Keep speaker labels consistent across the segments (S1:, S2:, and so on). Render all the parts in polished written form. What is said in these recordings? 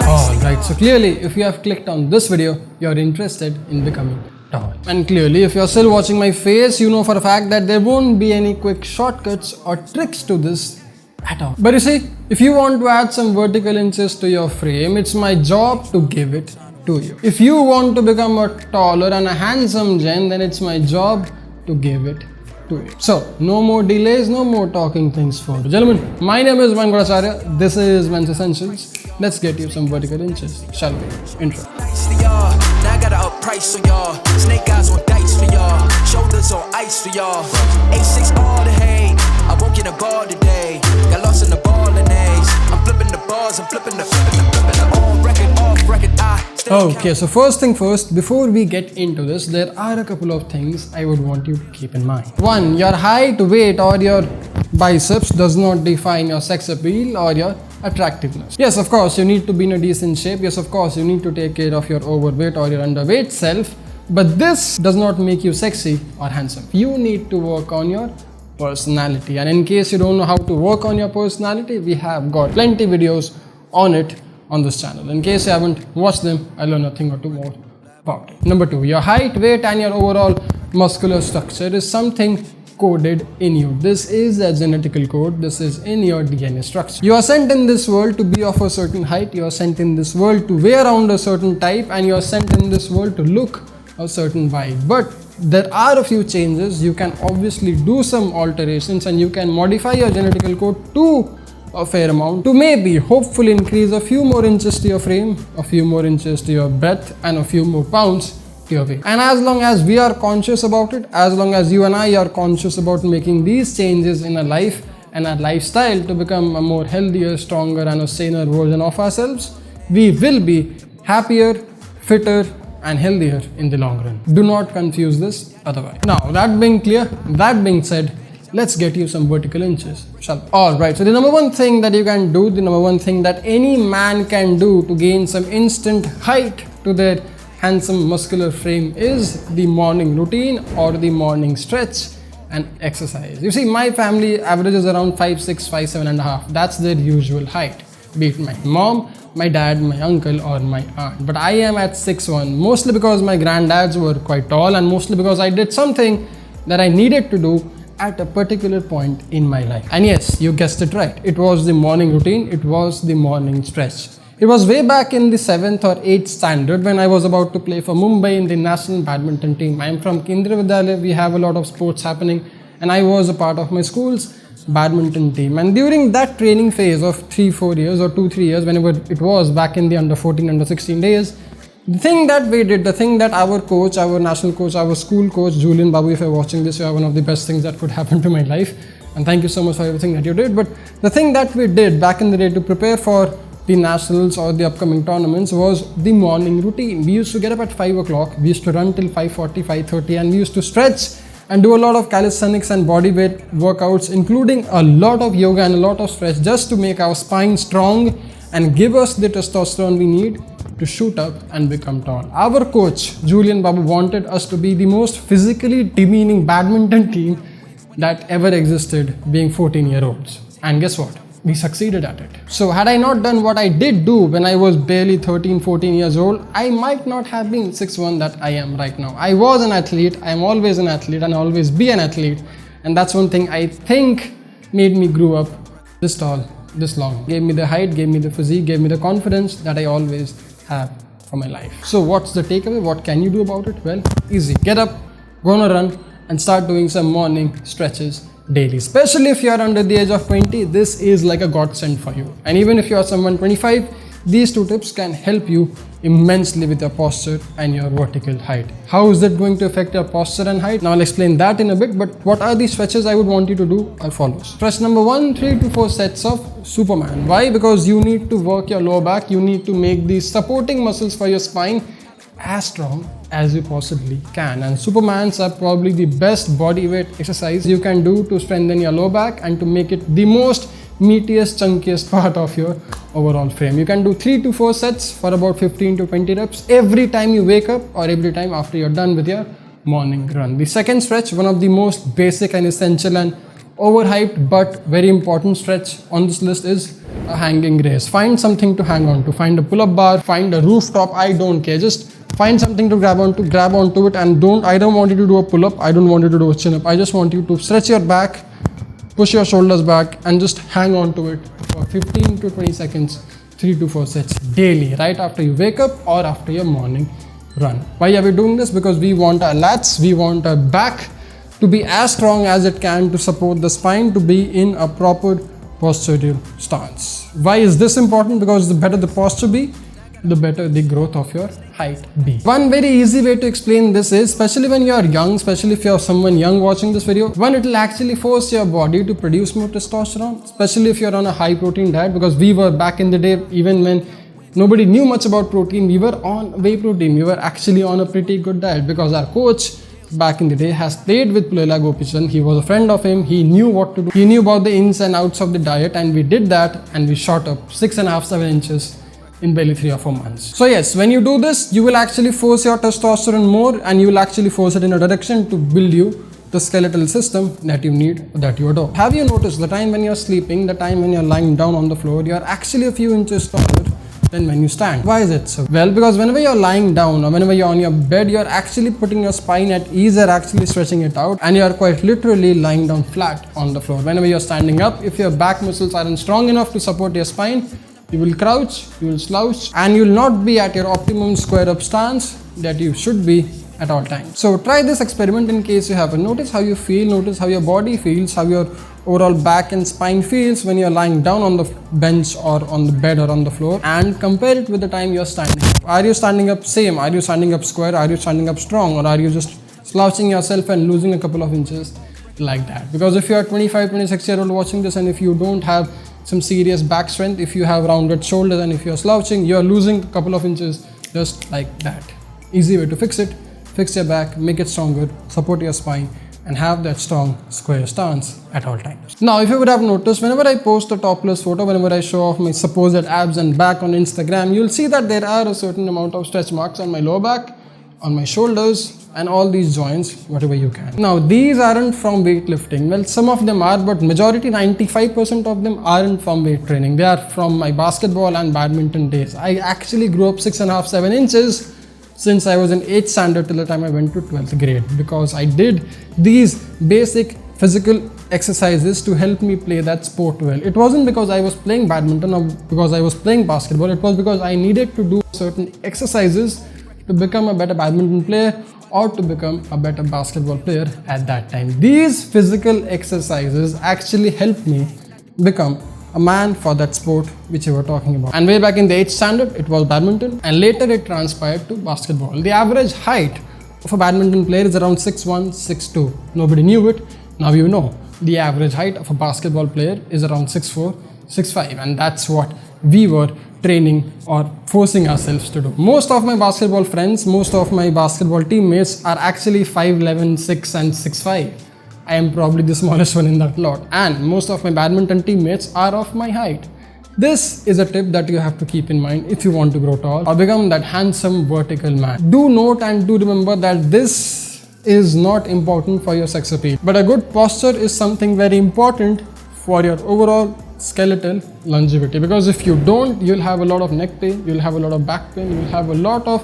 S1: Alright, so clearly if you have clicked on this video, you're interested in becoming tall. And clearly if you're still watching my face, you know for a fact that there won't be any quick shortcuts or tricks to this at all. But you see, if you want to add some vertical inches to your frame, it's my job to give it to you. If you want to become a taller and a handsome gen, then it's my job to give it to you. So, no more delays, no more talking things for gentlemen. My name is Mayank Bhattacharya. This is Men's Essentials. Let's get you some vertical inches, shall we? Intro.
S2: Now I got up price for y'all. Snake eyes on dice for y'all. Shoulders on ice for y'all. A6 all the hate. I won't get a ball today. Got lost in the ball and A's. I'm flipping the bars, I'm flipping the on record, off record.
S1: Okay, so first thing first, before we get into this, there are a couple of things I would want you to keep in mind. One, your height, weight or your biceps does not define your sex appeal or your attractiveness. Yes, of course, you need to be in a decent shape. Yes, of course, you need to take care of your overweight or your underweight self. But this does not make you sexy or handsome. You need to work on your personality. And in case you don't know how to work on your personality, we have got plenty videos on it on this channel. In case you haven't watched them, I'll learn a thing or two more about it. Number two, your height, weight and your overall muscular structure is something coded in you. This is a genetical code. This is in your DNA structure. You are sent in this world to be of a certain height. You are sent in this world to wear around a certain type, and you are sent in this world to look a certain vibe. But there are a few changes. You can obviously do some alterations and you can modify your genetical code to a fair amount to maybe hopefully increase a few more inches to your frame, a few more inches to your breadth and a few more pounds to your weight. And as long as we are conscious about it, as long as you and I are conscious about making these changes in our life and our lifestyle to become a more healthier, stronger and a saner version of ourselves, we will be happier, fitter and healthier in the long run. Do not confuse this otherwise. Now, that being clear, that being said, let's get you some vertical inches, shall we? Alright, so the number one thing that you can do, the number one thing that any man can do to gain some instant height to their handsome muscular frame is the morning routine or the morning stretch and exercise. You see, my family averages around 5'6", 5'7.5". That's their usual height, be it my mom, my dad, my uncle or my aunt. But I am at 6'1", mostly because my granddads were quite tall and mostly because I did something that I needed to do at a particular point in my life. And yes, you guessed it right. It was the morning routine. It was the morning stretch. It was way back in the 7th or 8th standard when I was about to play for Mumbai in the national badminton team. I am from Kendriya Vidyalaya. We have a lot of sports happening and I was a part of my school's badminton team. And during that training phase of 3-4 years or 2-3 years, whenever it was back in the under 14, under 16 days, the thing that we did, the thing that our coach, our national coach, our school coach, Julian Babu, if you're watching this, you are one of the best things that could happen to my life. And thank you so much for everything that you did. But the thing that we did back in the day to prepare for the nationals or the upcoming tournaments was the morning routine. We used to get up at 5 o'clock. We used to run till 5:40, 5:30 and we used to stretch and do a lot of calisthenics and body weight workouts, including a lot of yoga and a lot of stretch just to make our spine strong and give us the testosterone we need to shoot up and become tall. Our coach, Julian Babu, wanted us to be the most physically demeaning badminton team that ever existed, being 14-year-olds. And guess what? We succeeded at it. So had I not done what I did do when I was barely 13, 14 years old, I might not have been 6'1" that I am right now. I was an athlete, I am always an athlete and I'll always be an athlete. And that's one thing I think made me grow up this tall, this long. Gave me the height, gave me the physique, gave me the confidence that I always have for my life. So what's the takeaway? What can you do about it? Well, easy. Get up, go on a run and start doing some morning stretches daily. Especially if you are under the age of 20, this is like a godsend for you. And even if you are someone 25, these two tips can help you immensely with your posture and your vertical height. How is that going to affect your posture and height? Now I'll explain that in a bit, but what are the stretches I would want you to do are follows. Stretch number 1, 3 to 4 sets of Superman. Why? Because you need to work your lower back. You need to make these supporting muscles for your spine as strong as you possibly can. And Supermans are probably the best body weight exercise you can do to strengthen your lower back and to make it the most meatiest, chunkiest part of your overall frame. You can do 3 to 4 sets for about 15 to 20 reps every time you wake up or every time after you're done with your morning run. The second stretch, one of the most basic and essential and overhyped but very important stretch on this list is a hanging raise. Find something to hang on to. Find a pull-up bar, find a rooftop, I don't care. Just find something to grab onto it, and I don't want you to do a pull-up, I don't want you to do a chin-up. I just want you to stretch your back, push your shoulders back, and just hang on to it for 15 to 20 seconds, 3 to 4 sets daily, right after you wake up or after your morning run. Why are we doing this? Because we want our lats, we want our back to be as strong as it can to support the spine to be in a proper postural stance. Why is this important? Because the better the posture be, the better the growth of your height be. One very easy way to explain this is, especially when you are young, especially if you are someone young watching this video, one, it will actually force your body to produce more testosterone, especially if you are on a high protein diet, because we were back in the day, even when nobody knew much about protein, we were on whey protein. We were actually on a pretty good diet because our coach back in the day has played with Pulela Gopichan. He was a friend of him. He knew what to do. He knew about the ins and outs of the diet, and we did that, and we shot up 6.5-7 inches in barely 3 or 4 months. So yes, when you do this, you will actually force your testosterone more, and you will actually force it in a direction to build you the skeletal system that you need, that you adore. Have you noticed the time when you're sleeping, the time when you're lying down on the floor, you're actually a few inches taller than when you stand? Why is it so? Well, because whenever you're lying down or whenever you're on your bed, you're actually putting your spine at ease, you're actually stretching it out, and you're quite literally lying down flat on the floor. Whenever you're standing up, if your back muscles aren't strong enough to support your spine, you will crouch, you will slouch, and you will not be at your optimum square up stance that you should be at all times. So try this experiment in case you haven't. Notice how you feel, notice how your body feels, how your overall back and spine feels when you're lying down on the bench or on the bed or on the floor, and compare it with the time you're standing up. Are you standing up same? Are you standing up square? Are you standing up strong? Or are you just slouching yourself and losing a couple of inches like that? Because if you're a 25, 26-year-old watching this, and if you don't have some serious back strength, if you have rounded shoulders, and if you're slouching, you're losing a couple of inches just like that. Easy way to fix it. Fix your back, make it stronger, support your spine, and have that strong square stance at all times. Now, if you would have noticed, whenever I post a topless photo, whenever I show off my supposed abs and back on Instagram, you'll see that there are a certain amount of stretch marks on my lower back, on my shoulders, and all these joints, whatever you can. Now, these aren't from weightlifting. Well, some of them are, but majority, 95% of them aren't from weight training. They are from my basketball and badminton days. I actually grew up 6.5-7 inches since I was in 8th standard till the time I went to 12th grade, because I did these basic physical exercises to help me play that sport well. It wasn't because I was playing badminton or because I was playing basketball. It was because I needed to do certain exercises to become a better badminton player or to become a better basketball player at that time. These physical exercises actually helped me become a man for that sport which you were talking about. And way back in the 8th standard, it was badminton, and later it transpired to basketball. The average height of a badminton player is around 6'1", 6'2". Nobody knew it. Now you know. The average height of a basketball player is around 6'4", 6'5", and that's what we were training or forcing ourselves to do. Most of my basketball friends, most of my basketball teammates are actually 5'11", 6 and 6'5". I am probably the smallest one in that lot, and most of my badminton teammates are of my height. This is a tip that you have to keep in mind if you want to grow tall or become that handsome vertical man. Do note and do remember that this is not important for your sex appeal, but a good posture is something very important for your overall skeletal longevity, because if you don't, you'll have a lot of neck pain, you'll have a lot of back pain, you'll have a lot of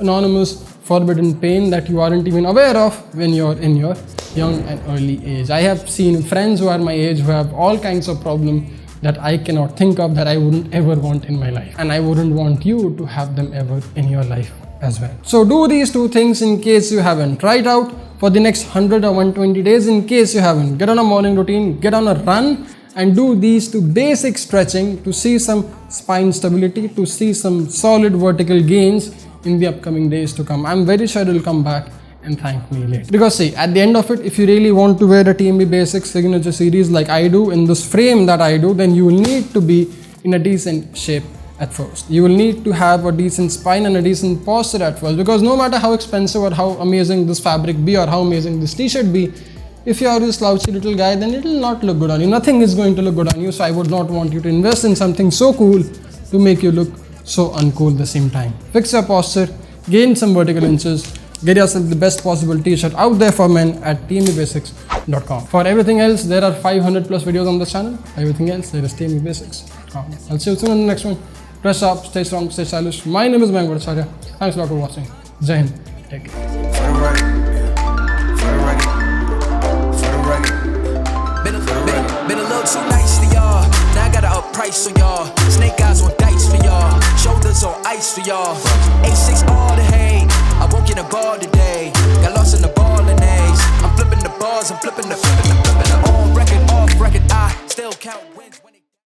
S1: anonymous forbidden pain that you aren't even aware of when you're in your young and early age. I have seen friends who are my age who have all kinds of problems that I cannot think of, that I wouldn't ever want in my life, and I wouldn't want you to have them ever in your life as well. So do these two things in case you haven't. Try it out for the next 100 or 120 days in case you haven't. Get on a morning routine, get on a run, and do these two basic stretching to see some spine stability, to see some solid vertical gains in the upcoming days to come. I'm very sure you'll come back and thank me later. Because see, at the end of it, if you really want to wear a TMB Basics signature series like I do, in this frame that I do, then you will need to be in a decent shape at first. You will need to have a decent spine and a decent posture at first, because no matter how expensive or how amazing this fabric be or how amazing this t-shirt be, if you are a slouchy little guy, then it will not look good on you. Nothing is going to look good on you. So I would not want you to invest in something so cool to make you look so uncool at the same time. Fix your posture, gain some vertical inches, get yourself the best possible t-shirt out there for men at TMB Basics. bhattacharya.com. For everything else, there are 500 plus videos on this channel. Everything else, there is TMEBasics.com. I'll see you soon in the next one. Dress up, stay strong, stay stylish. My name is Mayank Bhattacharya. Thanks a lot for watching. Jai Hind. Take care.
S2: For the record, for the record, for the record. Been a little too nice to y'all. Now I gotta up price on y'all. Snake eyes on dice for y'all. Shoulders on ice for y'all. A6 all the hate. I won't get a ball today. Got lost in the ball and A's. I'm flipping the balls, I'm flipping the on record, off record. I still count wins.